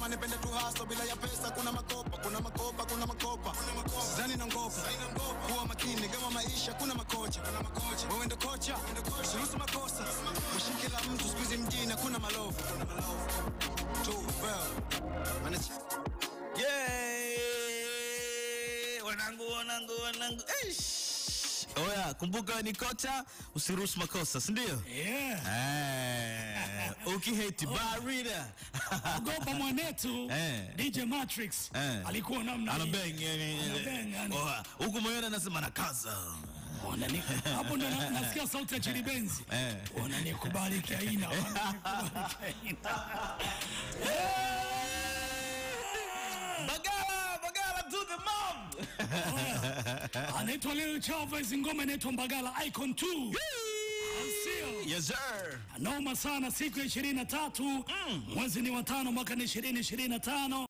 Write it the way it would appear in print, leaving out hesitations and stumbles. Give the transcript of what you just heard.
Nasema nipende tu hustle bila ya pesa. Kuna makopa, kuna makopa, kuna makopa. Sidhani na ngopa, kuwa makini kama maisha kuna makocha. Wewe ndo kocha, usiruhusu makosa. Mshike la mtu squeeze mjini kuna malofu. Too well. Yeah, wanangu. Oya, kumbuka ni kocha, usiruhusu makosa, si ndio? Yeah. Ukihate barida. Ogopa mwanetu DJ Matrix alikuwa namna anabang. Oya, huko moyoni anasema na kaza. Hapo ndo nasikia sauti ya Chili Benzi. Wananikubali kiaina. Bagala to the mom. Anaitwa Lil Chavez, ngoma inaitwa Mbagala Icon 2. Yes sir. Noma sana, siku ya 23 mwezi ni wa 5 mwaka ni 2025.